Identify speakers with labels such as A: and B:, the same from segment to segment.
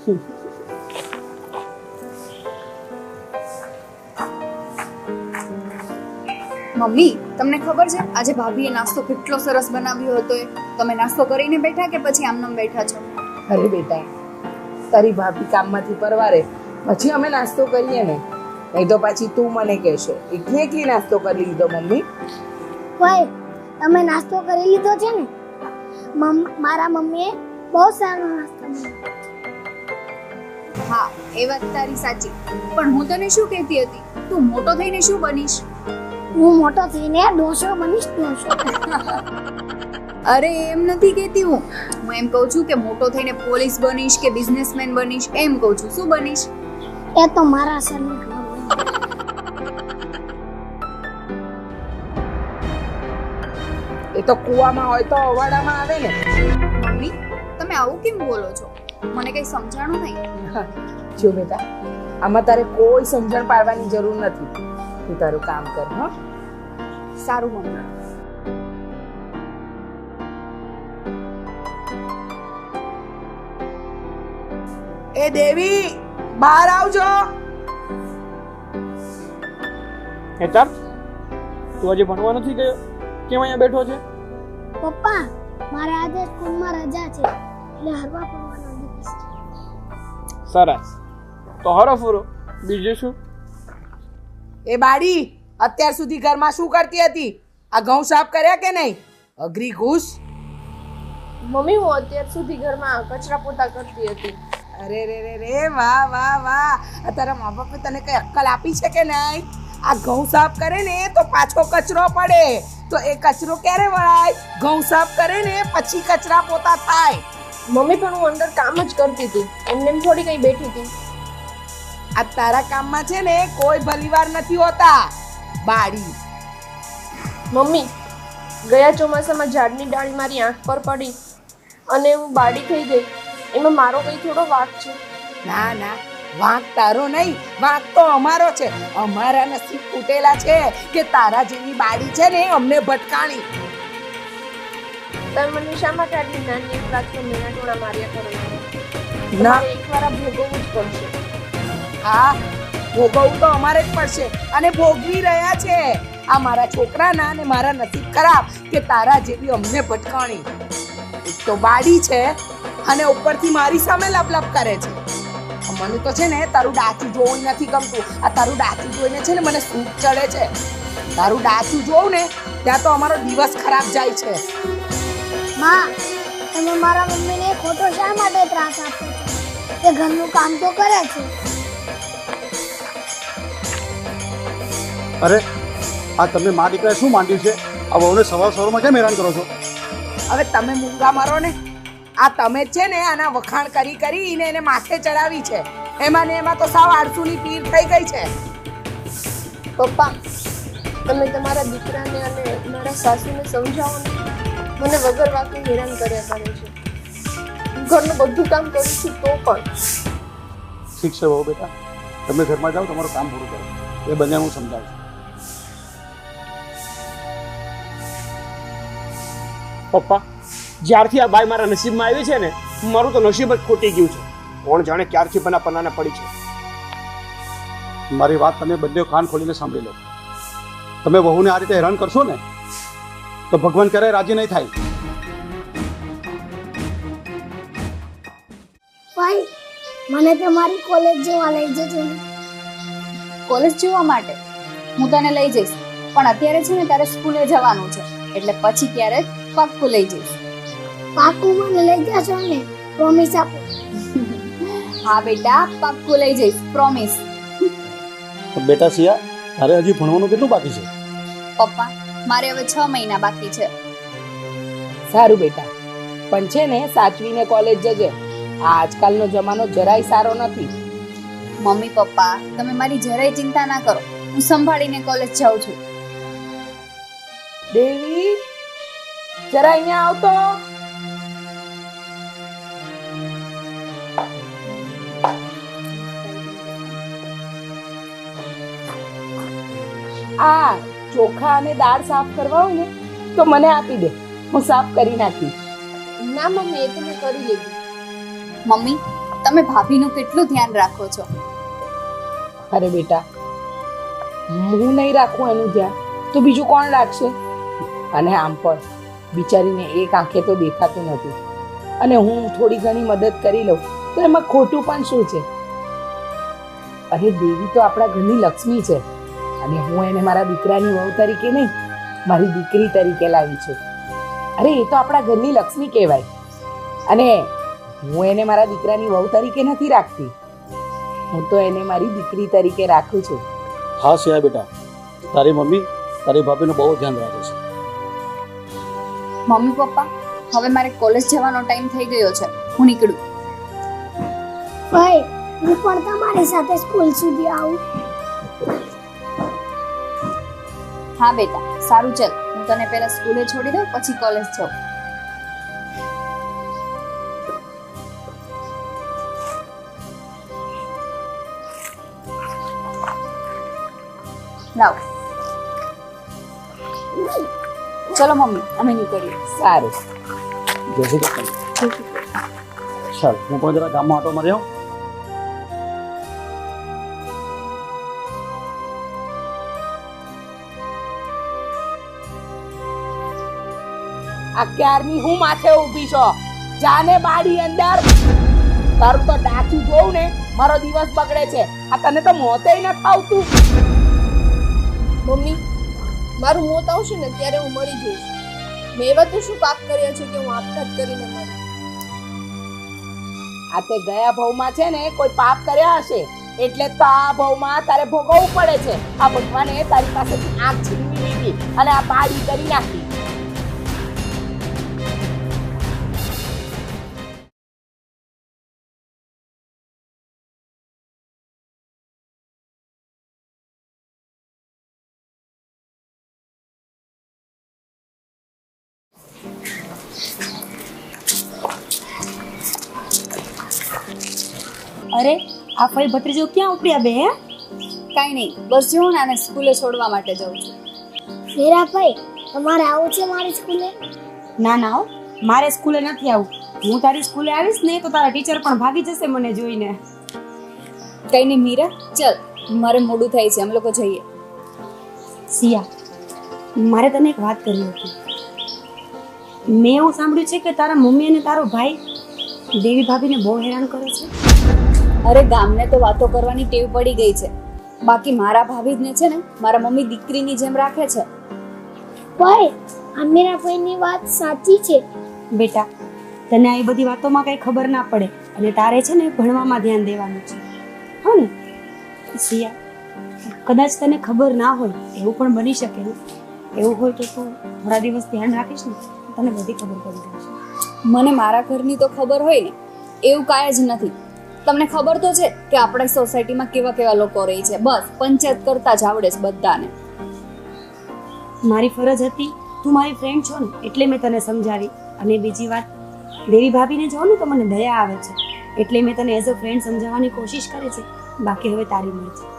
A: Mummy, તમને ખબર છે આજે ભાભીએ નાસ્તો કેટલો સરસ બનાવ્યો હતો? તમે નાસ્તો કરીને બેઠા કે પછી આમનામ બેઠા છો?
B: અરે બેટા, તારી ભાભી કામમાંથી પરવારે પછી અમે નાસ્તો કરીએ ને, નહીં તો પાછી તું મને કહેશે એકલી એકલી નાસ્તો કરી લીધો. મમ્મી
C: ભાઈ, તમે નાસ્તો કરી લીધો છે ને? મારા મમ્મીએ બહુ સારો નાસ્તો બનાવ્યો.
A: હા, એ વાત તારી સાચી, પણ હું તને શું કહેતી હતી, તું મોટો થઈને શું બનીશ?
C: હું મોટો થઈને ડોસો બનીશ. ડોસો.
A: અરે એમ નથી કહેતી હું એમ કહું છું કે મોટો થઈને પોલીસ બનીશ કે બિઝનેસમેન બનીશ, એમ કહું છું. શું બનીશ?
C: એ તો મારા સરને ખબર.
B: એ તો કૂવામાં હોય તો અવાડામાં આવે ને.
A: મમ્મી, તમે આવું કેમ બોલો છો? મને કઈ સમજાણું નહીં.
B: જો બેટા, આમાં તારે કોઈ સમજણ પાડવાની જરૂર નથી. તું તારું કામ કર. હા,
A: સારું મમ્મી.
B: એ દેવી, બહાર આવજો.
D: હેતર, તું આજે ભણવા નથી ગયો? કેમ અહીંયા બેઠો છે?
C: પપ્પા, મારે આજે સ્કૂલમાં રજા છે એટલે હરવા ફરવાનો દિવસ છે.
D: સરસ, તો હરો ફરો. બીજું શું?
B: એ બાડી, અત્યાર સુધી ઘરમાં શું કરતી હતી? આ ઘઉં સાફ કર્યા કે નહીં? અઘરી ઘૂસ.
E: મમ્મી, હું અત્યાર સુધી ઘરમાં કચરા પોતા કરતી હતી.
B: અરે રે રે રે, વાહ વાહ વાહ. તારા મા બાપે તને કઈ અક્કલ આપી છે કે નહીં? આ ઘઉં સાફ કરે ને તો પાછો કચરો પડે, તો એ કચરો ક્યારે વળાય? ઘઉં સાફ કરે ને પછી કચરા પોતા થાય.
E: મમ્મી, પણ હું અંદર કામ જ કરતી હતી, એમને એમ થોડી કઈ બેઠી હતી.
B: આ તારા કામમાં છે ને કોઈ ભલીવાર નથી હોતા, બાડી.
E: મમ્મી, ગયા ચોમાસામાં ઝાડની ડાળી મારી આંખ પર પડી અને હું બાડી થઈ ગઈ. એમાં મારો કઈ થોડો વાંક છે?
B: ના ના, વાંક તારો નહીં, વાંક તો અમારો છે. અમારા નસીબ ફૂટેલા છે કે તારા જેવી બાડી છે ને અમને ભટકાણી.
E: તમે મને શા માટે આટલી નાની એક વાતનો મેણા ટોણા માર્યા કરો છો?
B: ના,
E: તમારે એકવાર આ ભોગવવું જ પડશે.
B: હા, ભોગવવું તો અમારે જ પડશે અને ભોગવી રહ્યા છે. આ મારા છોકરાના અને મારા નસીબ ખરાબ કે તારા જેવી અમને ભટકાણી. એક તો બાડી છે અને ઉપરથી મારી સામે લપલપ કરે છે. મને તો છે ને તારું ડાચું જોવું નથી ગમતું. આ તારું ડાચું જોઈને છે ને મને સૂટ ચડે છે. તારું ડાચું જોઉં ને ત્યાં તો અમારો દિવસ ખરાબ જાય છે.
C: માં, તમે મારા મમ્મીને ખોટો શા માટે ત્રાસ આપો છો? તે ઘરનું કામ તો કરે છે.
F: અરે, આ તમે મા દીકરાએ શું માંડ્યું છે? આ વહુને સવારમાં કેમ હેરાન કરો છો?
B: હવે તમે મૂંગા મારો ને. આ તમે જ છે ને આના વખાણ કરી કરીને એને માથે ચડાવી છે. એમાં ને એમાં તો સાવ આળસુની પીર થઈ ગઈ છે.
E: પપ્પા, તમે તમારા દીકરાને અને મારા સાસુને સમજાવો ને. મને વગર વાંકે હેરાન કર્યા કરે છે. ઘરનું બધું કામ કરું છું તો પણ.
F: ઠીક છે વહુ બેટા, તમે ઘરમાં જાઓ, તમારું કામ પૂરું કરો. એ બંને હું સમજાવું છું.
D: પપ્પા, જ્યારથી આ બાઈ મારા નસીબમાં આવી છે ને, મારું તો નસીબ જ ખૂટી ગયું છે. કોણ જાણે ક્યારથી બના પનાને પડી છે.
F: મારી વાત તમે બંને કાન ખોલીને સાંભળી લો. તમે વહુને આ રીતે હેરાન કરશો ને તો ભગવાન ક્યારેય રાજી નહીં થાય.
C: ભાઈ, મને તમારી કોલેજ જવા લઈ જજો ને.
A: કોલેજ જવા માટે હું તને લઈ જઈશ, પણ અત્યારે છે ને તારે સ્કૂલે જવાનું છે, એટલે પછી ક્યારેક પાક્કું લઈ જઈશ.
C: પાકું મને લઈ જશો ને? પ્રોમિસ આપો.
A: હા બેટા, પાક્કું લઈ જઈશ, પ્રોમિસ.
F: બેટા સિયા, તારે હજી ભણવાનું કેટલું બાકી છે?
A: પપ્પા, મારે હવે 6 મહિના બાકી છે.
B: સારું બેટા, પણ છે ને સાચવીને કોલેજ જજે. આ આજકાલનો જમાનો જરાય સારો નથી.
A: મમ્મી પપ્પા, તમે મારી જરાય ચિંતા ના કરો, હું સંભાળીને કોલેજ જાઉં છું.
B: દેવી, જરા અહીંયા આવતો. આ ચોખા અને દાળ સાફ કરવા હોય ને તો મને આપી દે, હું સાફ કરી નાખીશ.
E: ના મમ્મી, એ તો મેં કરી લીધું.
A: મમ્મી, તમે ભાભીનું કેટલું ધ્યાન રાખો છો.
B: અરે બેટા, હું નહીં રાખું એનું ધ્યાન તો બીજું કોણ રાખશે? અને આમ પણ બિચારીને એક આંખે તો દેખાતું નથી, અને હું થોડી ઘણી મદદ કરી લઉં તો એમાં ખોટું પણ શું છે? અરે દેવી તો આપણા ઘરની લક્ષ્મી છે, અને હું એને મારા દીકરાની વહુ તરીકે નહીં, મારી દીકરી તરીકે લાવી છું. અરે એ તો આપણા ઘરની લક્ષ્મી કહેવાય, અને હું એને મારા દીકરાની વહુ તરીકે નથી રાખતી, હું તો એને મારી દીકરી તરીકે રાખું છું.
F: હા સિયા બેટા, તારી મમ્મી તારી ભાભીનું બહુ ધ્યાન રાખે છે.
A: મમ્મી પપ્પા, હવે મારે કોલેજ જવાનો ટાઈમ થઈ ગયો છે, હું નીકળું.
C: ભાઈ હું પણ તમારી સાથે સ્કૂલ સુધી આવું.
A: હા બેટા, સારું ચાલ, હું તને પહેલા સ્કૂલે છોડી દઉં, પછી કોલેજ જાઉં. લાવ. ચલો મમ્મી, અમે નીકળીએ.
B: સારું.
F: જય શ્રી કૃષ્ણ. ચાલ હું પણ જરા ગામમાં આટો માર્યો.
B: આ ક્યારની હું માથે ઊભી છો? જાને બાડી અંદર. તારું તો ડાચું જોઉં ને મારો દિવસ બગડે છે. આ તને તો મોતે ન આવતું.
E: મમ્મી, મારું મોત આવશે ને ત્યારે હું મરી જઈશ. મેં એવા તો શું પાપ કર્યા છે કે હું આપઘાત કરીને મરું?
B: આ તે ગયા ભાવમાં છે ને કોઈ પાપ કર્યા હશે, એટલે તો આ ભાવમાં તારે ભોગવવું પડે છે. આ ભગવાને તારી પાસેથી આંખ છીનવી લીધી અને આ બાડી કરી નાખી.
G: અરે આ ફઈ ભત્રીજો ક્યાં ઉપડ્યા બે?
A: કાંઈ નહીં, બસ જો ને આને સ્કૂલે છોડવા માટે જાઉં છું.
C: વીરાભાઈ, તમારે આવું છે મારી સ્કૂલે?
G: ના ના હો, મારે સ્કૂલે નથી આવું. હું તારી સ્કૂલે આવીશ ને તો તારા ટીચર પણ ભાગી જશે મને જોઈને.
A: કઈ નહીં મીરા, ચલ, મારે મોડું થાય છે, અમે લોકો જઈએ.
G: સિયા, મારે તને એક વાત કરવી હતી. મેં એવું સાંભળ્યું છે કે તારા મમ્મી અને તારો ભાઈ દેવી ભાભીને બહુ હેરાન કરે છે.
A: અરે ગામને તો વાતો કરવાની ટેવ પડી ગઈ છે, બાકી મારા ભાભી છે ને મારા મમ્મી દીકરીની જેમ રાખે છે.
C: ભાઈ, આ મીરાભાઈની વાત સાચી છે.
G: બેટા, તને આ બધી વાતોમાં કઈ ખબર ના પડે, અને તારે છે ને ભણવામાં ધ્યાન દેવાનું છે, હો ને? સિયા, કદાચ તને ખબર ના હોય એવું પણ બની શકે ને. એવું હોય તો તું થોડા દિવસ ધ્યાન રાખીશ ને, તને બધી ખબર પડી જશે.
A: મને મારા ઘરની તો ખબર હોય ને, એવું કાંઈ જ નથી. તમને ખબર તો છે કે આપણા સોસાયટીમાં કેવા કેવા લોકો રહે છે, બસ પંચાયત કરતા જ આવડે છે બધાને.
G: મારી ફરજ હતી, તું મારી ફ્રેન્ડ છો ને એટલે મેં તને સમજાવી. અને બીજી વાત, દેવી ભાભીને જોઉં ને તો મને દયા આવે છે, એટલે મેં તને એઝ અ ફ્રેન્ડ સમજાવવાની કોશિશ કરી છે. બાકી હવે તારી મરજી.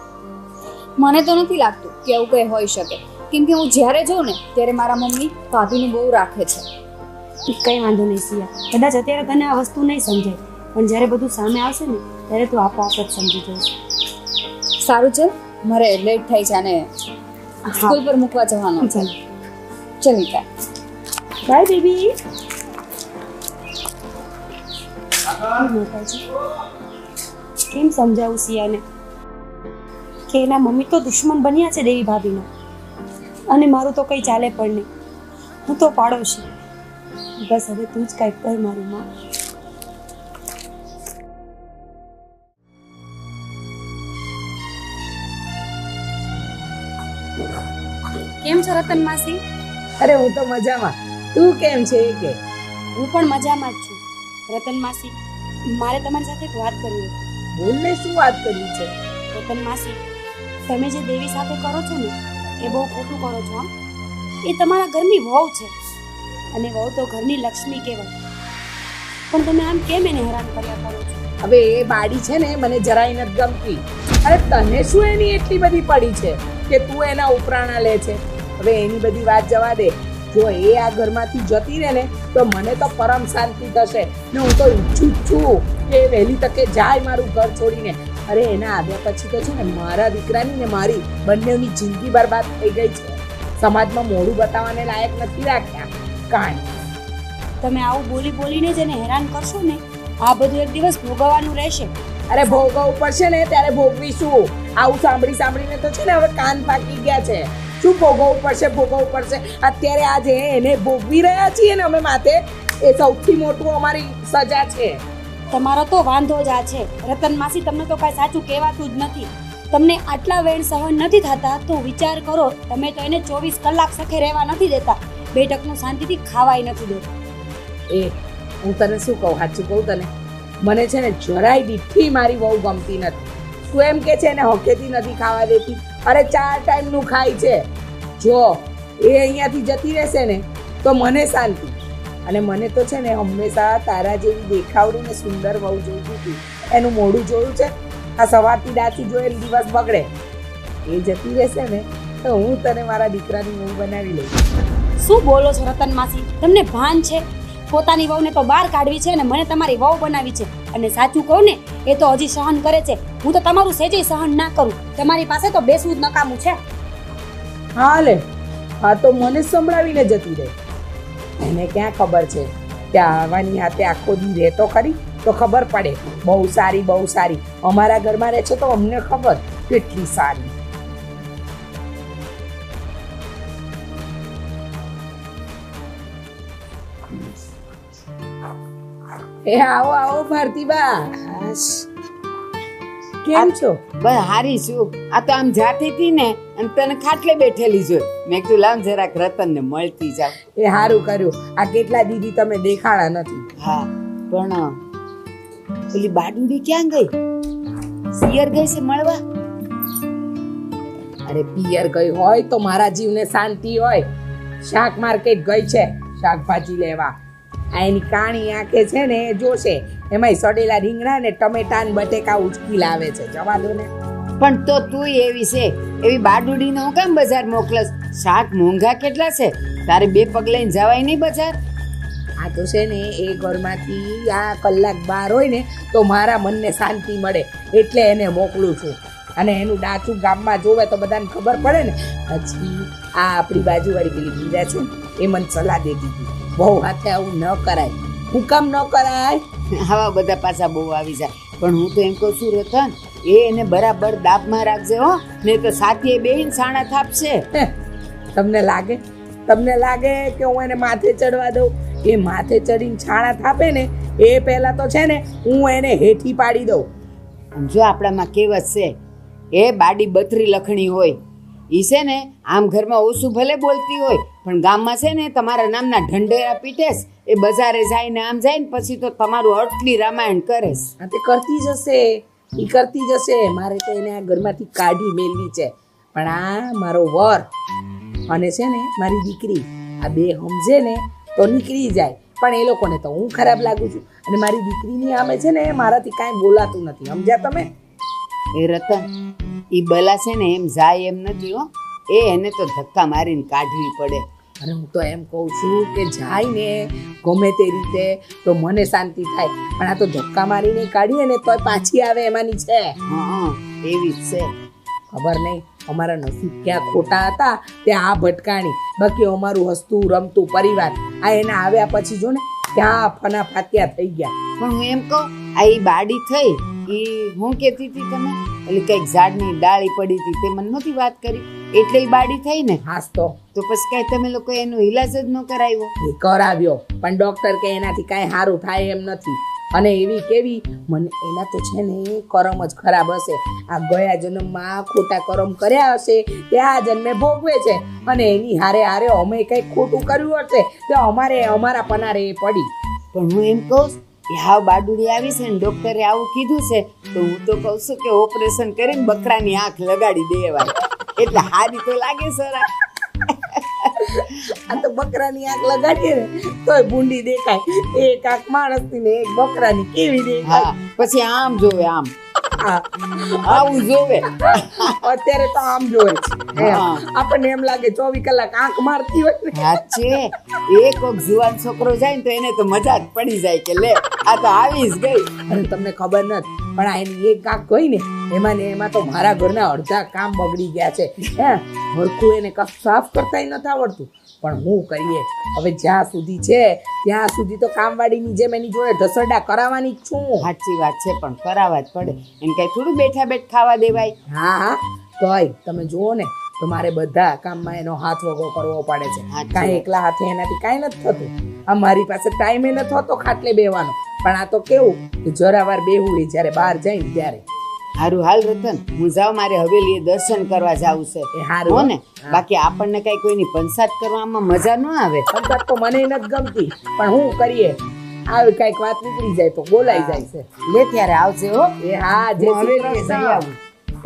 A: મને તો નથી લાગતું કે એવું કંઈ હોઈ શકે, કેમ કે હું જ્યારે જોઉં ને ત્યારે મારા મમ્મી ભાભીને બહુ રાખે છે.
G: કંઈ વાંધો નહીં સિયા, કદાચ અત્યારે તને આ વસ્તુ નહીં સમજાય, પણ જ્યારે બધું સામે આવશે ને ત્યારે તું આપોઆપ જ સમજી જઈશ.
A: સારું છે, મારે લેટ થાય છે અને સ્કૂલ પર મૂકવા જવાનું છે. ચલ નીકળ.
G: Bye baby. કેમ સમજાવું સિયાને કે એના મમ્મી તો દુશ્મન બન્યા છે દેવી ભાભીનો, અને મારું તો કંઈ ચાલે પણ નહીં. હું તો પાડોશી. બસ હવે તું જ કાંઈક કર મારી માં. કેમ છો રતન માસી?
B: અરે હું તો મજામાં. તું કેમ છે એ કે?
G: હું પણ મજામાં જ છું. રતન માસી, મારે તમારી સાથે એક વાત કરવી હતી.
B: બોલને, શું વાત કરવી છે?
G: રતન માસી, તમે જે દેવી સાથે કરો છો ને એ બહુ ખોટું કરો છો. એ તમારા ઘરની વહુ છે, અને વહુ તો ઘરની લક્ષ્મી કહેવાય. પણ તમે આમ કેમ એને હેરાન કર્યા કરો છો?
B: હવે એ બાડી છે ને મને જરાય નથી ગમતી. અરે તને શું એની એટલી બધી પડી છે કે તું એના ઉપરાણા લે છે? હવે એની બધી વાત જવા દે. જો એ આ ઘરમાંથી જતી રહે ને તો મને તો પરમ શાંતિ થશે ને હું તો ઈચ્છું જ છું કે એ વહેલી તકે જાય મારું ઘર છોડીને. અરે એના આવ્યા પછી તો છે ને મારા દીકરાની ને મારી બંનેની જિંદગી બરબાદ થઈ ગઈ છે. સમાજમાં મોઢું બતાવવાને લાયક નથી રાખ્યા કાંઈ.
G: તમે આવું બોલી બોલીને જ એને હેરાન કરશો ને, આ બધું એક દિવસ ભોગવવાનું રહેશે.
B: અરે ભોગવવું પડશે ને ત્યારે ભોગવીશું. આવું સાંભળી સાંભળીને તો છે ને હવે કાન પાકી ગયા છે. શું ભોગવવું પડશે. અત્યારે આજે એને ભોગવી રહ્યા છીએ ને અમે માથે, એ સૌથી મોટું અમારી સજા છે.
G: તમારો તો વાંધો જ આ છે રતન માસી, તમને તો કાંઈ સાચું કહેવાતું જ નથી. તમને આટલા વેણ સહન નથી થતા તો વિચાર કરો, તમે તો એને 24 કલાક સખે રહેવા નથી દેતા, બેટકનું શાંતિથી ખાવાય નથી દેતા.
B: એ હું તને શું કહું, સાચું કહું તને, મને છે ને જરાય દીઠી મારી બહુ ગમતી નથી. તું એમ કે છે ને હકેથી નથી ખાવા દેતી. અરે 4 ટાઈમનું ખાય છે. જો એ અહીંયાથી જતી રહેશે ને તો મને શાંતિ. અને મને તો છે ને હંમેશા તારા જેવી દેખાવડી ને સુંદર વહુ જોઈતી હતી. એનું મોઢું જોયું છે, આ સવારથી ડાચું જોયેલ દિવસ બગડે. એ જતી રહેશે ને તો હું તને મારા દીકરાની વહુ બનાવી લઈશ.
G: શું બોલો છો રતન માસી, તમને ભાન છે? પોતાની વહુને તો બહાર કાઢવી છે અને મને તમારી વહુ બનાવી છે. અને સાચું કહું ને, એ તો હજી સહન કરે છે. હું તો તમારું સેજે સહન ના કરું. તમારી પાસે તો બેસવું જ નકામું છે.
B: હા લે, હા તો મને સંભળાવીને જતી રહે. એને ક્યાં ખબર છે કે આવવાની હાથે આખો દી રહે તો ખરી, તો ખબર પડે. બહુ સારી. અમારા ઘરમાં રહે છે તો અમને ખબર કેટલી સારી. એ આવો ભારતીબા, કેમ છો?
H: બસ હારી છું. આ તો આમ જાતી હતી ને અને તને ખાટલે બેઠેલી જોઈ, મેં કીધું લાવ જરાક રતનને મળતી જાવ.
B: એ સારું કર્યું. આ કેટલા દીદી તમે દેખાડા નથી.
H: હા, પણ પેલી બાડુડી ક્યાં ગઈ? સિયર ગઈ છે મળવા?
B: અરે પિયર ગઈ હોય તો મારા જીવને શાંતિ હોય. શાક માર્કેટ ગઈ છે શાકભાજી લેવા. આ એની કાણી આંખે છે ને એ જોશે, એમાંય સડેલા રીંગણા ને ટમેટા ને બટેકા ઉચકી લાવે છે. જવા દો ને.
H: પણ તો તું એવી છે, એવી બાડુડીને હું કેમ બજાર મોકલસ? શાક મોંઘા કેટલા છે, તારે 2 પગ લઈને જવાય નહીં બજાર?
B: આ તો છે ને એ ઘરમાંથી આ કલાક બહાર હોય ને તો મારા મનને શાંતિ મળે, એટલે એને મોકલું છું. અને એનું ડાચું ગામમાં જોવે તો બધાને ખબર પડે ને. પછી આ આપણી બાજુવાળી પેલી બીજા છે એ મને સલાહ દેતી હતી, બહુ હાથે આવું ન કરાય. હું કામ ન કરાય?
H: આવા બધા પાછા બહુ આવી જાય. પણ હું તો એમ કહું છું રતન, એને બરાબર દાબમાં રાખજે હો, નહીં તો સાથીએ બેહીને સાણા થાપશે.
B: તમને લાગે કે હું એને માથે ચડવા દઉં? એ માથે ચડીને છાણા થાપે ને એ પહેલા તો છે ને હું એને હેઠી પાડી દઉં.
H: જો આપણામાં કહેવત છે, એ બાડી બથરી લખણી હોય. ઈ છે ને આમ ઘરમાં ઓછું ભલે બોલતી હોય પણ ગામમાં છે ને તમારા નામના ઢંઢેરા પીટેસ. એ બજારે જાય ને આમ જાય ને પછી તો તમારું અટલી રામાયણ કરેશ.
B: આ તે કરતી જશે. મારે તો એને આ ઘરમાંથી કાઢી મેળવી છે. પણ આ મારો વર અને છે ને મારી દીકરી, આ બે સમજે ને તો નીકળી જાય. પણ એ લોકોને તો હું ખરાબ લાગુ છું. અને મારી દીકરીની આમે છે ને મારાથી કાંઈ બોલાતું નથી. સમજ્યા તમે?
H: એ રતન, ઈ બલા છે ને એમ જાય એમ નથી હો. એને તો ધક્કા મારીને કાઢવી પડે.
B: અને હું તો એમ કહું છું કે જાય ને ગમે તે રીતે તો મને શાંતિ થાય. પણ આ તો ધક્કા મારીને કાઢીએ ને તો પાછી આવે એમાંની છે.
H: હા, એવી જ છે.
B: ખબર નહીં અમારા નસીબ ક્યાં ખોટા હતા તે આ ભટકાણી. બાકી અમારું હસતું રમતું પરિવાર આ એના આવ્યા પછી જો ને ક્યાં ફના ફાત્યા થઈ ગયા.
H: પણ હું એમ કહું, આ ઈ બાડી થઈ ઈ હું કહેતી હતી તમે, એટલે કંઈક ઝાડની ડાળી પડી હતી તે મને નહોતી વાત કરી, એટલે ઈ બાડી થઈ ને.
B: હાસ તો
H: પછી કાંઈ તમે લોકો એનો ઈલાજ જ ન કરાવ્યો?
B: એ કરાવ્યો પણ ડોક્ટર કે એનાથી કાંઈ સારું થાય એમ નથી. અને એવી કેવી મને એના તો છે ને કરમ જ ખરાબ હશે. આ ગયા જન્મમાં ખોટા કરમ કર્યા હશે તે આ જન્મે ભોગવે છે. અને એની હારે અમે કંઈક ખોટું કર્યું હશે તો અમારા પનારે એ પડી.
H: પણ હું એમ કહું, હાવ બાડુડી આવી છે ને ડોક્ટરે આવું કીધું છે તો હું તો કહું છું કે ઓપરેશન કરીને બકરાની આંખ લગાડી દેવાય, એટલે હારી તો લાગે સર.
B: આ તો બકરાની આંખ લગાડીએ ને તોય ભૂંડી દેખાય. એક આંખ માણસની ને એક બકરાની કેવી દેખાય.
H: પછી આમ જોવે આમ. આવું જોવે.
B: અત્યારે તો આમ જોવે છે
H: હા.
B: આપણને એમ લાગે 24 કલાક આંખ મારતી હોય ને.
H: સાચે એક કોક જુવાન છોકરો જાય ને તો એને તો મજા જ પડી જાય કે લે આ તો આવી જ ગઈ.
B: અને તમને ખબર નથી પણ આ એની એક કાંક ગઈ ને એમાં તો મારા ઘરના અડધા કામ બગડી ગયા છે. હે હરખું એને કપ સાફ કરતાય નથી આવડતું. પણ હું કરીએ હવે જ્યાં સુધી છે ત્યાં સુધી તો કામવાળીની જેમ એની જોડે ઢસરડા કરાવવાની જ છું.
H: સાચી વાત છે પણ કરાવવા જ પડે. એને કઈ થોડું બેઠા બેઠ ખાવા દેવાય.
B: હા તોય તમે જુઓ ને તો મારે બધા કામમાં એનો હાથ વગો કરવો પડે છે.
H: સાચી
B: કાંઈ
H: વાત.
B: એકલા હાથે એનાથી કાંઈ નથી થતું. આ મારી પાસે ટાઈમે નથી હોતો ખાટલે બેવાનો. પણ આ તો કેવું કે જરાવાર બેહુડી જ્યારે બહાર જાય ને ત્યારે.
H: હારું હાલ રતન હું જાઉં મારે હવેલીએ દર્શન કરવા જાવું છે.
B: એ હારું.
H: હો ને બાકી આપણને કઈ કોઈની પંચાયત કરવામાં મજા ન આવે.
B: પંચાયત તો મને નથી ગમતી પણ હું કરીએ આવી કઈક વાત નીકળી જાય તો બોલાઈ જાય છે.
H: લે ત્યારે આવજે હો.
B: એ હા જે
H: હું હવેલીએ જઈ આવું.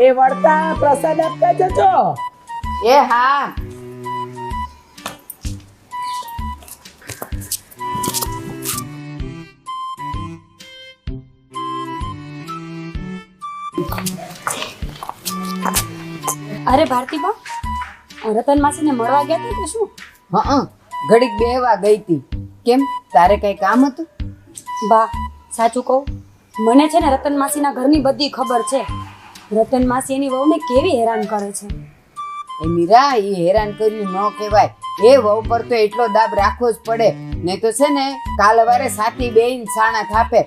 B: એ વળતા પ્રસાદ આપતા જજો.
H: એ હા.
G: અરે ભારતીબા, રતન માસીને મળવા ગયા હતા કે શું?
H: હા ઘડીક બેહવા ગઈ હતી. કેમ તારે કઈ કામ હતું?
G: બા સાચું કહું, મને છે ને રતન માસીના ઘરની બધી ખબર છે. રતન માસી એની વહુને કેવી હેરાન કરે છે.
H: એ મીરા એ હેરાન કર્યું ન કહેવાય. એ વહુ પર તો એટલો દાબ રાખવો જ પડે. નહીં તો છે ને કાલ હવારે સાથી બેન સાણા થાપે.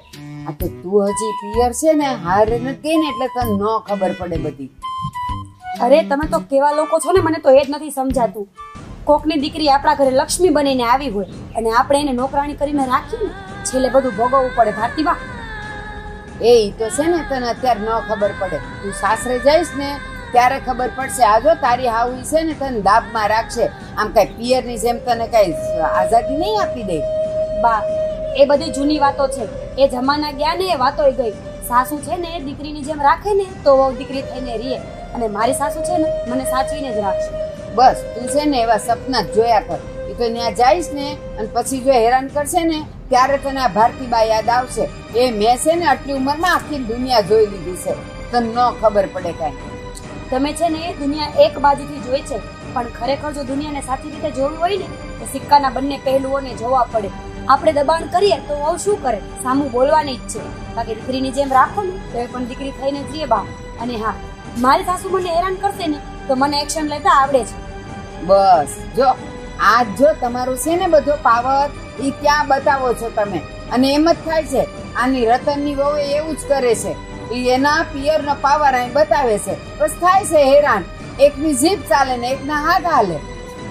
H: આ તો તું હજી પિયર છે ને હારે નથી ગઈ ને એટલે તને ન ખબર પડે બધી.
G: અરે તમે તો કેવા લોકો છો ને, મને તો એ જ નથી સમજાતું. કોકની દીકરી આપણા ઘરે લક્ષ્મી બનીને આવી હોય અને આપણે એને નોકરાણી કરીને રાખીને છેલ્લે બધું ભોગવવું પડે. ભારતીબા
H: એ ઈ તો છે ને તને અત્યારે ન ખબર પડે. તું સાસરે જઈશ ને ત્યારે ખબર પડશે. આજો તારી હાવી છે ને તને દાબમાં રાખશે. આમ કઈ પિયરની જેમ તને કઈ આઝાદી નહીં આપી દે.
G: બા એ બધી જૂની વાતો છે. એ જમાના ગયા ને એ વાતોય ગઈ. સાસુ છે ને દીકરીની જેમ રાખે ને તો વહુ દીકરી થઈને રીએ, અને મારી સાસુ છે ને મને સાચવીને જ રાખશે.
H: બસ તું છે ને એવા સપના જ જોયા કર. એ તો ત્યાં જઈશ ને અને પછી જો હેરાન કરશે ને ત્યારે તને આ ભારતીબા યાદ આવશે. એ મેં છે ને આટલી ઉંમરમાં આખી દુનિયા જોઈ લીધી છે. તને ન ખબર પડે કાંઈ.
G: તમે છે ને એ દુનિયા એક બાજુથી જોઈ છે, પણ ખરેખર જો દુનિયાને સાચી રીતે જોવી હોય ને તો સિક્કાના બંને પહેલુઓને જોવા પડે. આપણે દબાણ કરીએ તો વહુ શું કરે? સામું બોલવાની જ છે. બાકી દીકરીની જેમ રાખો ને તો એ પણ દીકરી થઈને જ રીએ બા. અને હા, મારી સાસુ મને હેરાન કરશે ને તો મને એક્શન લેતા આવડે છે.
H: બસ જો આજ જો તમારું છે ને બધો પાવર ઈ ક્યાં બતાવો છો તમે. અને એમ જ થાય છે આની રતનની વહુ એવું જ કરે છે. ઈ એના પિયરનો પાવર અહીં બતાવે છે. બસ થાય છે હેરાન. એકની જીભ ચાલે ને એકના હાથ હાલે.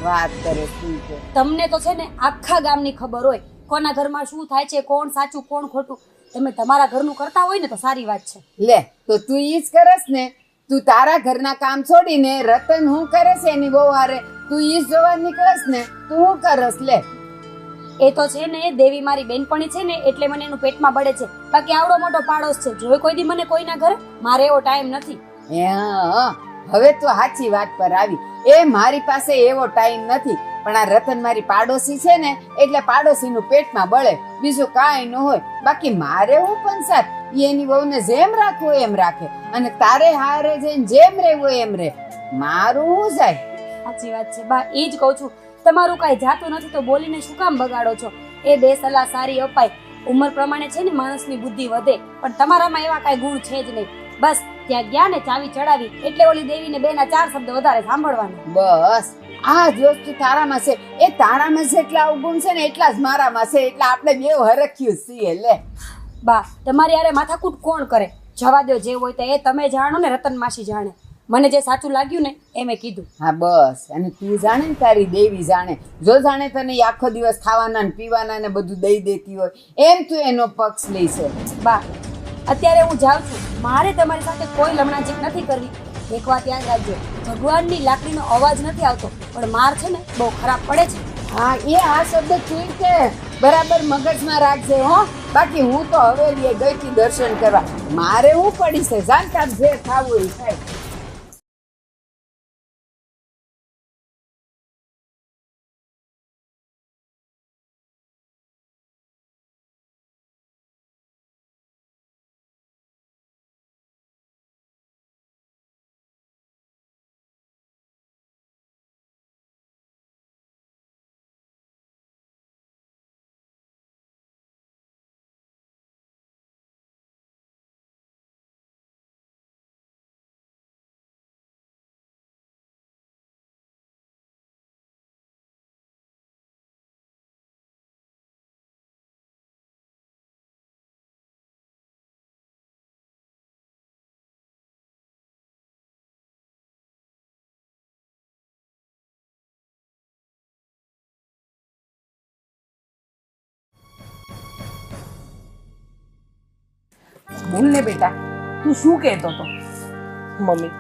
H: વાત કરે શું છે.
G: તમને તો છે ને આખા ગામની ખબર હોય કોના ઘરમાં શું થાય છે, કોણ સાચું કોણ ખોટું. તમે તમારા ઘરનું કરતા હોય ને તો સારી વાત છે.
H: લે તો તું ઈ જ કરસ ને. તું તારા ઘરના કામ છોડીને રતન હું કરે છે એની બહુ હારે તું ઈ જ જોવા નીકળસ ને. તું હું કરસ લે.
G: એ તો છે ને દેવી મારી બેનપણી છે ને એટલે મને એનું પેટમાં બળે છે. બાકી આવડો મોટો પાડોશ છે, જોઈ કોઈ દી મને કોઈના ઘરે? મારે એવો ટાઈમ નથી.
H: હા હવે તો સાચી વાત પર આવી. એ મારી પાસે એવો ટાઈમ નથી. પણ આ રતન મારી પાડોશી છે ને એટલે પાડોશીનું પેટમાં બળે, બીજું કાંઈ ન હોય. બાકી મારે હું પંચાત એની વહુને જેમ રાખવું એમ રાખે અને તારે હારે જઈને જેમ રહેવું એમ રહે. મારું હું જાય.
G: સાચી વાત છે બા, એ જ કહું છું. તમારું કાંઈ જાતું નથી તો બોલીને શું કામ બગાડો છો? એ બે સલાહ સારી અપાય. ઉંમર પ્રમાણે છે ને માણસની બુદ્ધિ વધે, પણ તમારામાં એવા કાંઈ ગુણ છે જ નહીં. બસ ત્યાં ગયા ને ચાવી ચડાવી એટલે ઓલી દેવીને બેના 4 શબ્દ વધારે સાંભળવાના.
H: બસ આ જ વસ્તુ તારામાં છે. એ તારામાં જેટલા અવગુણ છે ને એટલા જ મારામાં છે. એટલે આપણે બે હરખ્યું છીએ. લે
G: બા તમારી યારે માથાકૂટ કોણ કરે? જવા દો, જે હોય તો એ તમે જાણો ને રતન માસી જાણે. મને જે સાચું લાગ્યું ને એ મેં કીધું.
H: હા બસ. અને તું જાણે ને તારી દેવી જાણે. જો જાણે તને ઈ આખો દિવસ ખાવાના ને પીવાના ને બધું દઈ દેતી હોય એમ તું એનો પક્ષ લઈ છે.
G: બા અત્યારે હું જાઉં છું. મારે તમારી સાથે કોઈ લમણાજીક નથી કરવી. એક વાત યાદ રાખજો, ભગવાનની લાકડીનો અવાજ નથી આવતો પણ માર છે ને બહુ ખરાબ પડે છે.
H: હા એ આ શબ્દ તું કે બરાબર મગજમાં રાખજે હો. બાકી હું તો હવેલીએ ગઈ હતી દર્શન કરવા. મારે હું પડી છે જાણકાર જે ખાવું એ થાય.
B: બોલ ને બેટા, તું શું કહેતો હતો?
D: મમ્મી,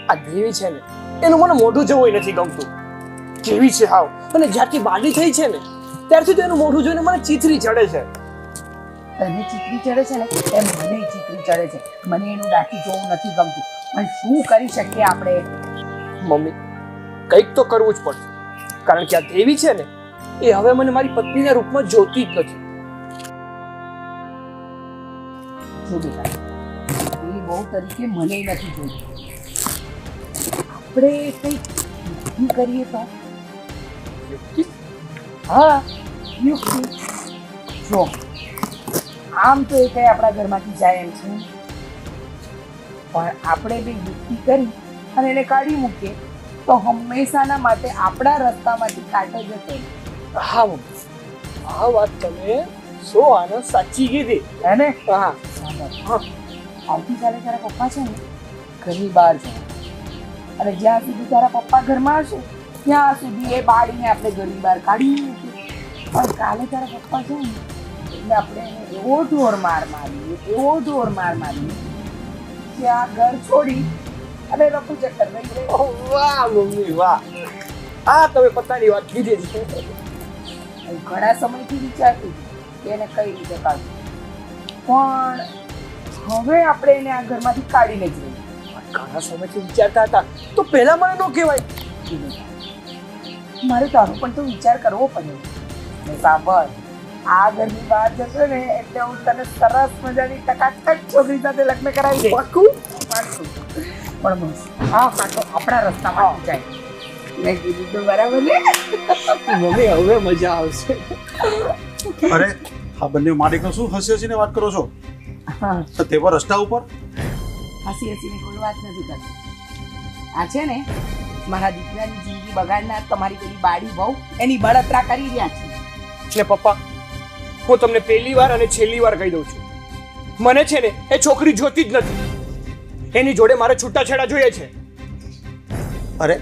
D: આ દેવી છે ને એનું મને મોઢું જોવું નથી ગમતું. કેવી છે હાવ, અને જ્યારથી બાળી થઈ છે ને ત્યારથી તો એનું મોઢું જોઈને મને ચીથરી ચડે છે.
B: તને ચીકરી ચડે છે ને એમ મને ચીકરી ચડે છે. મને એનું દાઢી જોવું નથી ગમતું, પણ શું કરી શકીએ આપણે?
D: મમ્મી, કંઈક તો કરવું જ પડશે, કારણ કે આ દેવી છે ને એ હવે મને મારી પત્નીના રૂપમાં જોતી જ નથી.
B: જો બેટા, એ બહુ તરીકે મને નથી જોઈતું. આપણે કંઈક યુક્તિ કરીએ તો? હા, યુક્તિ. જો આમ તો એ કઈ આપણા ઘરમાંથી જાય એમ છે, પણ આપણે બે યુક્તિ કરી અને એને કાઢી મૂકીએ તો હંમેશાના માટે આપણા રસ્તામાંથી કાઢો જતો.
D: હા મમ્મી, આ વાત તમે સાચી કીધી.
B: હે ને?
D: હા
B: આવતીકાલે તારા પપ્પા છે ને ઘરની બહાર જાય, અને જ્યાં સુધી તારા પપ્પા ઘરમાં હશે ત્યાં સુધી એ બાળીને આપણે ઘરની બહાર કાઢી મૂકીએ. પણ કાલે તારા પપ્પા છે ને એટલે આપણે એને એવો ઢોર માર મારીએ કે આ ઘર છોડી અને રફુ ચક્કર લઈ જાય.
D: વાહ મમ્મી વાહ, આ તમે પત્તાની વાત કીધી છે.
B: હું ઘણા સમયથી વિચારતી હતી કે એને કઈ રીતે કાઢવું, પણ હવે આપણે એને આ ઘરમાંથી કાઢીને જ રહીએ.
D: ઘણા સમયથી વિચારતા હતા તો પહેલા મને ન કહેવાય.
B: મારે તારો પણ તો વિચાર કરવો પડે. ને સાંભળ, આ ઘરની બહાર જશે ને એટલે હું તને સરસ મજાની ટકાટક છોકરી સાથે લગ્ન કરાવી.
D: પાક્કું?
B: પાક્કું. પણ બસ હા કાંટો આપણા રસ્તામાં જાય. મેં કીધું તો બરાબર ને?
D: મમ્મી, હવે મજા આવશે.
F: અરે આ બંને મા દીકરો શું હસી હસીને વાત કરો છો?
B: હા,
F: તો તે પર રસ્તા ઉપર
B: હસી હસીને કોઈ વાત નથી કરતી. આ છે ને મારા દીકરાની જિંદગી બગાડનાર તમારી પેલી બાળી બહુ એની બળતરા કરી રહ્યા છે.
D: ને પપ્પા, હું તમને પહેલી વાર અને છેલ્લી વાર કહી દઉં છું, મને છે ને એ છોકરી જોતી જ નથી. એની જોડે મારે છૂટાછેડા જોઈએ છે.
F: અરે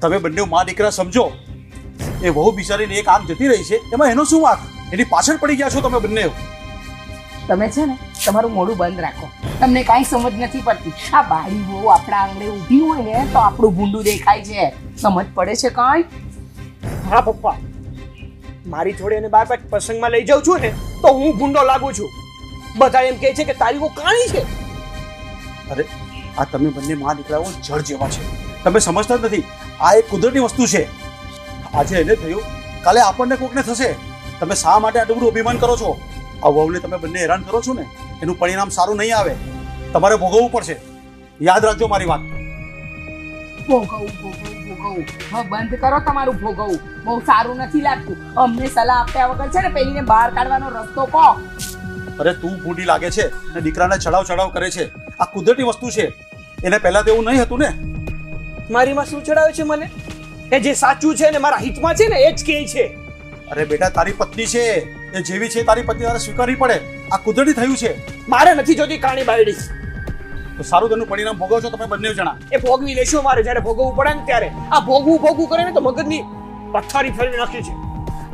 F: તમે બંને મા દીકરા સમજો. એ વહુ બિચારીને એક આંખ જતી રહી છે, એમાં એનો શું વાંક? એની પાછળ પડી ગયા છો તમે બંને.
B: તમે છે ને તમારું મોઢું બંધ રાખો, તમને કાંઈ સમજ નથી પડતી. આ બાળી બહુ આપણા આંગણે ઊભી હોય ને તો આપણું ભૂંડું દેખાય છે. સમજ પડે છે કાંઈ?
D: હા પપ્પા, મારી જોડે એને બાર બાર પ્રસંગમાં લઈ જાઉં છું ને તો હું ગુંડો લાગુ છું. બધા એમ કહે છે કે તારી બહુ કાણી છે.
F: અરે આ તમે બંને મા દીકરાઓ જળ જેવા છે, તમે સમજતા જ નથી. આ એક કુદરતી વસ્તુ છે. આજે એને થયું, કાલે આપણને કોકને થશે. તમે શા માટે આટલું બધું અભિમાન કરો છો? આ વહુને તમે બંને હેરાન કરો છો ને એનું પરિણામ સારું નહીં આવે. તમારે ભોગવવું પડશે. યાદ રાખજો મારી વાત.
B: ભોગવવું. હવે બંધ કરો તમારું ભોગવવું. બહુ સારું નથી લાગતું. અમને સલાહ આપ્યા વગર છે ને પેલીને બહાર કાઢવાનો રસ્તો કહો.
F: અરે તું ભૂંડી લાગે છે ને દીકરાને ચડાવ કરે છે. આ કુદરતી વસ્તુ છે. એને પહેલા તો એવું નહીં હતું ને.
D: મારી માં શું ચડાવે છે મને? એ જે સાચું છે ને મારા હિતમાં છે ને એ જ કહે છે.
F: અરે બેટા, તારી પત્ની છે, એ જેવી છે તારી પત્ની તારે સ્વીકારવી પડે. આ કુદરતી થયું છે.
D: મારે નથી જોતી કાણી બાયડી.
F: તો સારું, તેનું પરિણામ ભોગવો છો તમે બંને જણા.
D: એ ભોગવી લેશું મારે જ્યારે ભોગવવું પડે ને ત્યારે. આ ભોગવું કરે ને તો મગજની પથ્થારી ફેરવી નાખી છે.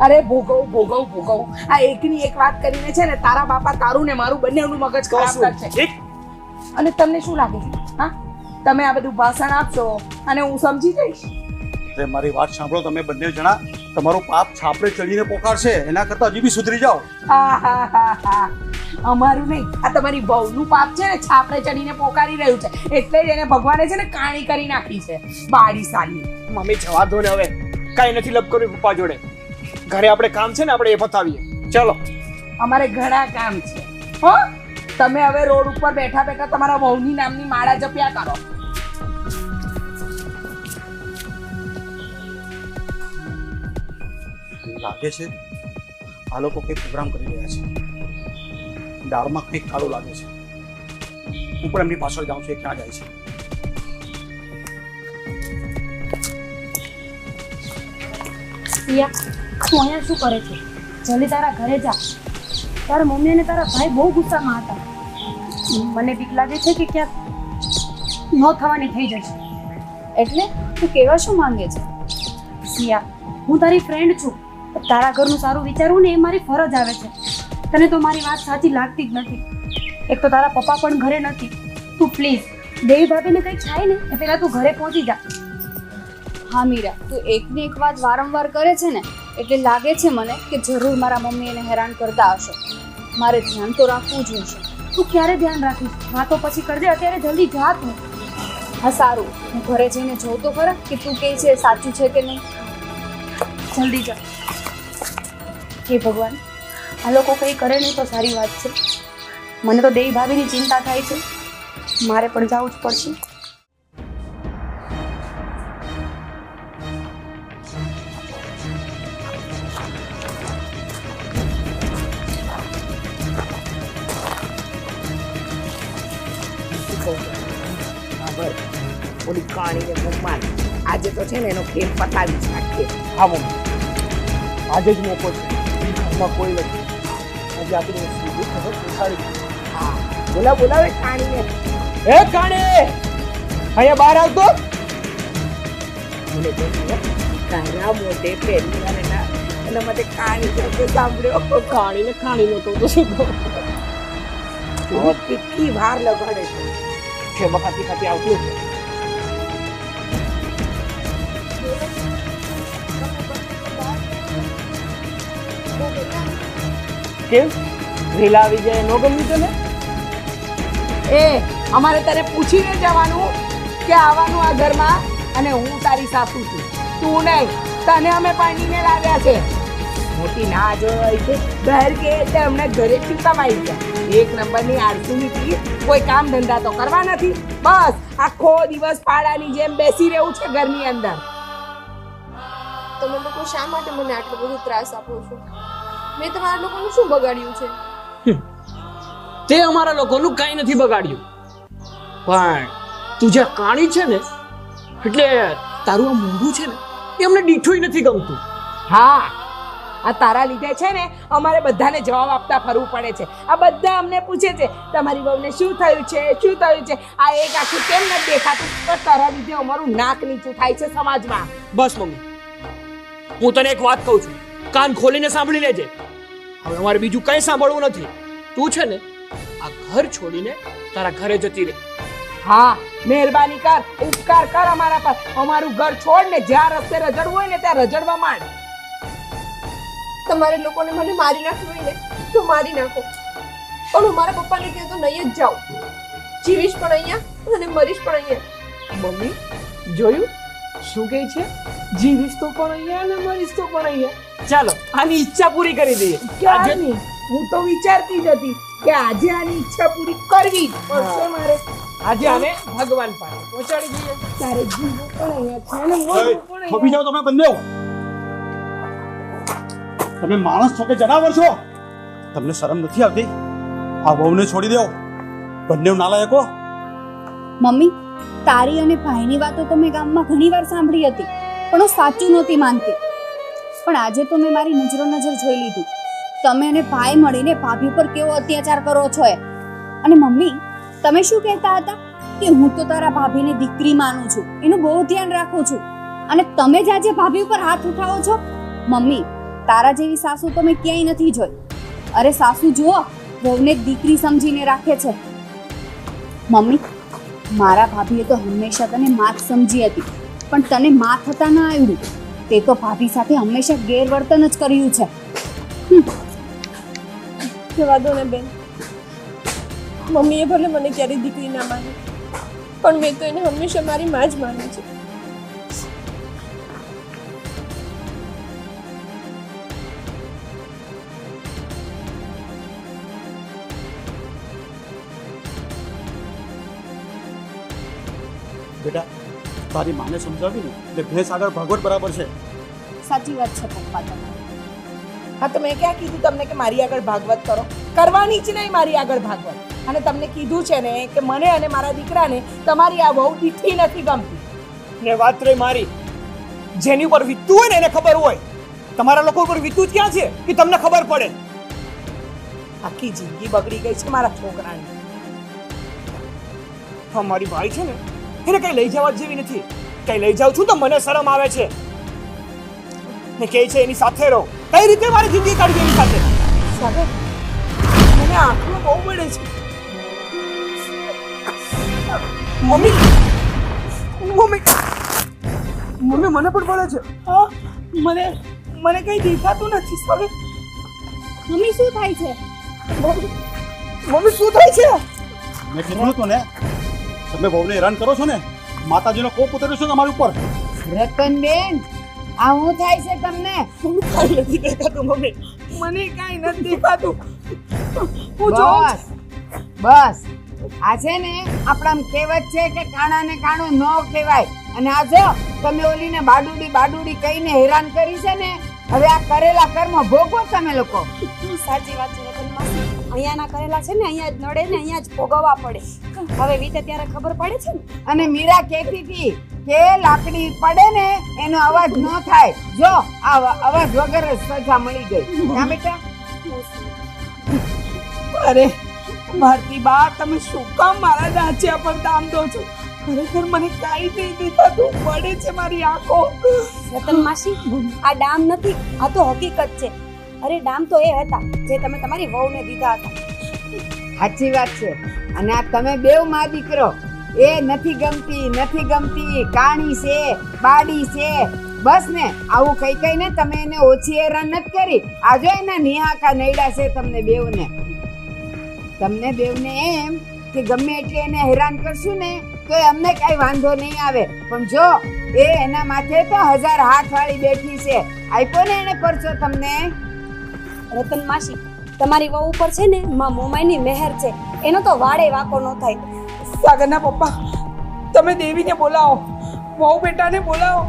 B: અરે ભોગવ. આ એકની એક વાત કરીને છે ને તારા બાપા તારું ને મારું બંનેનું મગજ ખરાબ કરશે. અને તમને શું લાગે છે? હા, તમે આ બધું ભાષણ આપશો અને હું સમજી જઈશ?
F: અરે મારી વાત સાંભળો તમે બંને જણા. તમારું પાપ છાપરે ચડીને પોકારશે, એના કરતા હજી બી સુધરી જાઓ.
B: હા, અમારું નહીં, આ તમારી બહુનું પાપ છે ને છાપરે ચડીને પોકારી રહ્યું છે. એટલે જ એને ભગવાને છે ને કાણી કરી નાખી છે, બાળી સાલી.
D: મમ્મી જવા દો ને હવે, કાંઈ નથી લપ કર્યું પપ્પા જોડે. ઘરે આપણે કામ છે ને આપણે એ પતાવીએ. ચાલો.
B: અમારે ઘણા કામ છે. હો, તમે હવે રોડ ઉપર બેઠા બેઠા તમારા વહુની નામની માળા જપ્યા કરો.
F: લાગે છે આ લોકો કંઈક પ્રોગ્રામ કરી રહ્યા છે. દાળમાં કંઈક કાળું લાગે છે. હું પણ એમની પાછળ જાઉં છું, એ ક્યાં જાય છે.
G: તું અહીંયા શું કરે છે? જલ્દી તારા ઘરે જા. તારા મમ્મી અને તારા ભાઈ બહુ ગુસ્સામાં હતા. મને બીક લાગે છે કે ક્યાંક ન થવાની થઈ જશે.
A: એટલે તું કેવા શું માંગે છે?
G: સિયા, હું તારી ફ્રેન્ડ છું. તારા ઘરનું સારું વિચારવું ને એ મારી ફરજ આવે છે. તને તો મારી વાત સાચી લાગતી જ નથી. એક તો તારા પપ્પા પણ ઘરે નથી. તું પ્લીઝ દેવી ભાભીને કંઈ થાય ને એ પહેલાં તું ઘરે પહોંચી જા.
A: હા મીરા, તું એકની એક વાત વારંવાર કરે છે ને એટલે લાગે છે મને કે જરૂર મારા મમ્મી એને હેરાન કરતા હશે. મારે ધ્યાન તો રાખવું જ હશે.
G: તું ક્યારે ધ્યાન રાખીશ? વાતો પછી કરજે, અત્યારે જલ્દી જા તું.
A: હા સારું, હું ઘરે જઈને જોઉં તો ખરા કે તું કહે છે સાચું છે કે નહીં.
G: જલ્દી જા. હે ભગવાન, આ લોકો કંઈ કરે નહીં તો સારી વાત છે. મને તો દેવી ભાભીની ચિંતા થાય છે. મારે પણ જવું જ પડશે.
B: ઓલી કાણીને ભગવાન આજે તો છે ને એનો ખેલ પતાવી જ નાખીએ.
D: હા મમ્મી, આજે જ મોકો છે. ઘરમાં કોઈ નથી. આજે આપણે સીધું ખબર પૂછાડી.
B: હા બોલાવે કાણીને.
D: એ કાણે, અહીંયા બહાર આવતો.
B: મને તો કાના મોઢે પહેલી વાર એના માટે કાણી શબ્દ સાંભળ્યો.
D: કાણીને કાણી નતો તો શું કહું?
B: કેટલી વાર લગાડે છે
D: વખત ખાતી આવતું છે. કેમ વેલા આવી જાય નો ગમ્યું તને?
B: એ અમારે તારે પૂછીને જવાનું કે આવવાનું આ ઘરમાં, અને હું તારી સાસુ છું, તું નહીં. તને અમે પાણીને લાવ્યા છે. મોટી ના જોઈ છે ઘર કે એટલે અમને ઘરે શું કમાઈ ગયા. એક નંબરની આળસુ નીકળી. કોઈ કામ ધંધા તો કરવા નથી, બસ આખો દિવસ પાડાની જેમ બેસી રહેવું છે ઘરની અંદર.
E: તમે લોકો શા માટે મને આટલો બધો ત્રાસ આપો છો? મેં તમારા લોકોનું શું બગાડ્યું છે?
D: તે અમારા લોકોનું કાંઈ નથી બગાડ્યું, પણ તું જે કાણી છે ને એટલે તારું આ મોઢું છે ને એ અમને દીઠુંય નથી ગમતું.
B: હા, આ તારા લીધે છે ને અમારે બધાને જવાબ આપતા ફરવું પડે છે. આ બધા અમને પૂછે છે તમારી વહુને શું થયું છે, શું થયું છે. આ એક આખું કેમ નથી દેખાતું? પણ તારા લીધે અમારું નાક નીચું થાય છે સમાજમાં.
D: બસ મમ્મી, હું તને એક વાત કહું છું, કાન ખોલીને સાંભળી લેજે. હવે અમારે બીજું કંઈ સાંભળવું નથી. તું છે ને આ ઘર છોડીને તારા ઘરે જતી રહે.
B: હા, મહેરબાની કર, ઉપકાર કર અમારા પર. અમારું ઘર છોડ ને જ્યાં રસ્તે રજડવું હોય ને ત્યાં રજડવા માંડ.
E: તમારે લોકોને મને મારી નાખવી હોય ને તો મારી નાખો, પણ હું મારા પપ્પાને ત્યાં તો નહીં જ જાઉં. જીવીશ પણ અહીંયા અને મરીશ પણ અહીંયા.
D: મમ્મી જોયું શું કહે છે? જીવીશ તો પણ અહીંયા અને મરીશ તો પણ અહીંયા. ચાલો આની ઈચ્છા પૂરી કરી દઈએ.
B: ક્યારની? હું તો વિચારતી જ હતી કે આજે આની ઈચ્છા પૂરી કરવી જ પડશે મારે.
D: આજે આને ભગવાન પાસે પહોંચાડી દઈએ.
B: તારે જીવવું પણ અહીંયા છે ને મરવું પણ
F: ખપી જાઓ તમે બંને. તમે માણસ છો કે જનાવર છો? તમને શરમ નથી આવતી? આ વહુને છોડી દેવો. બંને નાલાયકો.
A: મમ્મી, તારી અને ભાઈની વાતો તો મેં ગામમાં ઘણી વાર સાંભળી હતી, પણ હું સાચું નહોતી માનતી. પણ આજે તો મેં મારી નજરો નજર જોઈ લીધું. તમે અને ભાઈ મળીને ભાભી પર કેવો અત્યાચાર કરો છો એ. અને મમ્મી, તમે શું કહેતા હતા કે હું તો તારા ભાભીને દીકરી માનું છું, એનું બહુ ધ્યાન રાખું છું, અને તમે જ આજે ભાભી ઉપર હાથ ઉઠાવો છો. મમ્મી, તારા જેવી સાસુ તો મેં ક્યાંય નથી જોઈ. અરે સાસુ જુઓ, વહુને દીકરી સમજીને રાખે છે. મમ્મી, મારા ભાભીએ તો હંમેશા તને માત સમજી હતી, પણ તને માં થતા ના આવ્યું. તે તો ભાભી સાથે હંમેશા ગેરવર્તન જ કર્યું છે.
E: જવા દો ને બેન, મમ્મીએ ભલે મને ક્યારેય દીકરી ના માની, પણ મેં તો એને હંમેશા મારી માં જ માની છે.
F: બેટા, તારી માને સમજાવી ને એટલે ભેંસ આગળ ભાગવત બરાબર છે.
A: સાચી વાત છે પપ્પા તમારી.
B: હા, તો મેં ક્યાં કીધું તમને કે મારી આગળ ભાગવત કરો? કરવાની જ નહીં મારી આગળ ભાગવત. અને તમને કીધું છે ને કે મને અને મારા દીકરાને તમારી આ બહુ દીઠી નથી ગમતી.
D: ને વાત રહી મારી, જેની ઉપર વીતતું હોય ને એને ખબર હોય. તમારા લોકો ઉપર વીતતું જ ક્યાં છે કે તમને ખબર પડે?
B: આખી જિંદગી બગડી ગઈ છે મારા છોકરાની.
D: હા, મારી ભાઈ છે ને એને કઈ લઈ જવા જેવી નથી. કઈ લઈ જાઉં છું તો મને શરમ આવે છે ને કહે છે એની સાથે રહો. કઈ રીતે મારી જિંદગી કાઢી એની સાથે?
B: સાગર, મને આંખમાં બહુ બળે છે.
D: મમ્મી મમ્મી મમ્મી મને પણ પડે છે.
B: હા, મને મને કઈ દેખાતું નથી સાગર.
A: મમ્મી શું થાય છે?
D: મમ્મી શું થાય છે?
F: મેં કીધું હતું ને, તમે બહુને હેરાન કરો છો ને, માતાજીનો કોપ ઉતર્યો છે તમારી ઉપર.
H: રતનબેન, આ હું થાય છે તમને?
B: કાંઈ નથી દેખાતું મમ્મી, મને કાંઈ નથી દેખાતું. હું જોઉં
H: બસ બસ, આ છે ને આપણામાં કહેવત છે કે કાણાને કાણું ન કહેવાય. અને આ જો તમે ઓલીને બાડુડી બાડુડી કહીને હેરાન કરી છે ને, હવે આ કરેલા કર્મ ભોગવો તમે લોકો.
G: સાચી વાત છે રતન માસી, અહીંયાના કરેલા છે ને અહીંયા જ નડે ને અહીંયા જ ભોગવવા પડે. હવે વીતે ત્યારે ખબર પડે છે ને.
H: અને મીરા કહેતી હતી કે લાકડી પડે ને એનો અવાજ ન થાય. જો આ અવાજ વગર જ સજા મળી ગઈ. ના બેટા?
B: અરે ભારતી બા, તમે શું કામ મારા ડાંચિયા પર દામ દો છો? ખરેખર મને કાંઈ નહીં દેખાતું, પડે છે મારી આંખો.
G: રતન માસી, આ ડામ નથી, આ તો હકીકત છે. અરે ડામ તો એ હતા જે તમે તમારી વહુને દીધા હતા.
H: સાચી વાત છે. અને આ તમે બેવ માં દીકરો, એ નથી ગમતી, કાણી છે, બાડી છે, બસ ને આવું કઈ કઈ ને તમે એને ઓછી હેરાન નથી કરી. આજો એના નિહાકા નૈડા છે તમને બેવને એમ કે ગમે એટલે એને હેરાન કરશું ને તો અમને કઈ વાંધો નહીં આવે. પણ જો એ એના માથે તો 1000 હાથ વાળી બેઠી છે. આપ્યો ને એને પરચો તમને.
G: રતન માસી, તમારી વહુ ઉપર છે ને માં મોમાઈની મહેર છે, એનો તો વાડે વાકો ન થાય.
B: સાગરના પપ્પા, તમે દેવીને બોલાવો, વહુ બેટાને બોલાવો.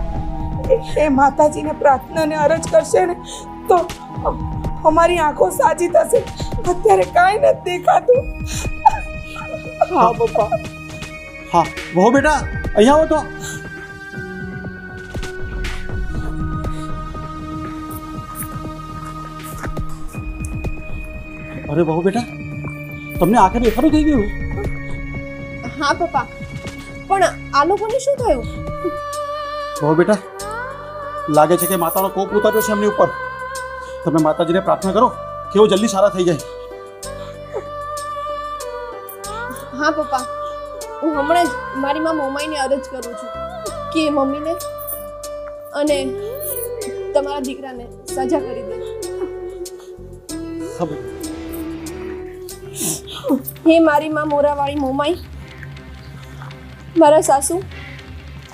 B: એ માતાજીને પ્રાર્થના ને અરજ કરશે ને તો અમારી આંખો સાજી થશે. અત્યારે કાંઈ નથી દેખાતું.
D: હા પપ્પા.
F: હા વહુ બેટા, અહીંયા આવો તો. અરે વહુ બેટા, તમને આંખે દેખાડું થઈ ગયું?
E: હા પપ્પા, પણ આ લોકોને શું થયું?
F: વહુ બેટા, લાગે છે કે માતાનો કોપ ઉતાર્યો છે એમની ઉપર. તમે માતાજીને પ્રાર્થના કરો કે એઓ જલ્દી સારા થઈ જાય.
E: હા પપ્પા, હું હમણાં જ મારી માં મોમાઈને અરજ કરું છું કે એ મમ્મીને અને તમારા દીકરાને સજા કરી દે.
F: ખબર.
E: હે મારી માં મોરાવાળી મોમાઈ, મારા સાસુ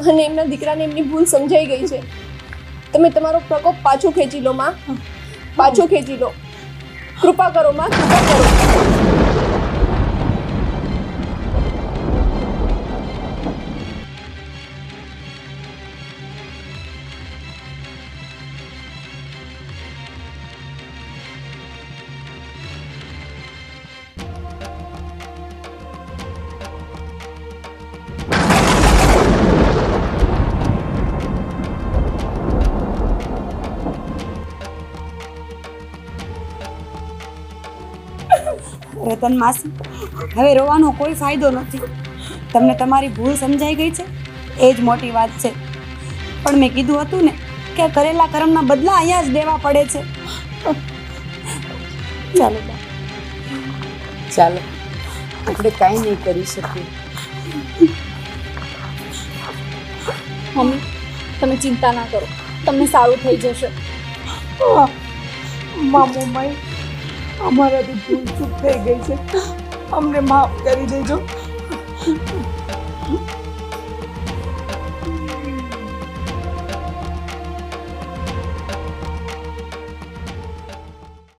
E: અને એમના દીકરાને એમની ભૂલ સમજાઈ ગઈ છે. તમે તમારો પ્રકોપ પાછો ખેંચી લો માં, પાછો ખેંચી લો. કૃપા કરો માં, કૃપા કરો.
G: રતન માસી, હવે રોવાનો કોઈ ફાયદો નથી. તમને તમારી ભૂલ સમજાઈ ગઈ છે એ જ મોટી વાત છે. પણ મેં કીધું હતું ને કે કરેલા કર્મના બદલા અહીંયા જ દેવા પડે છે. ચાલો બા.
H: ચાલો, આપણે કાંઈ નહીં કરી શકીએ.
A: મમ્મી, તમે ચિંતા ના કરો, તમને સારું થઈ જશે.
B: મામુમાઈ, અમારાથી ભૂલ ચૂક થઈ ગઈ છે, અમને માફ કરી દેજો.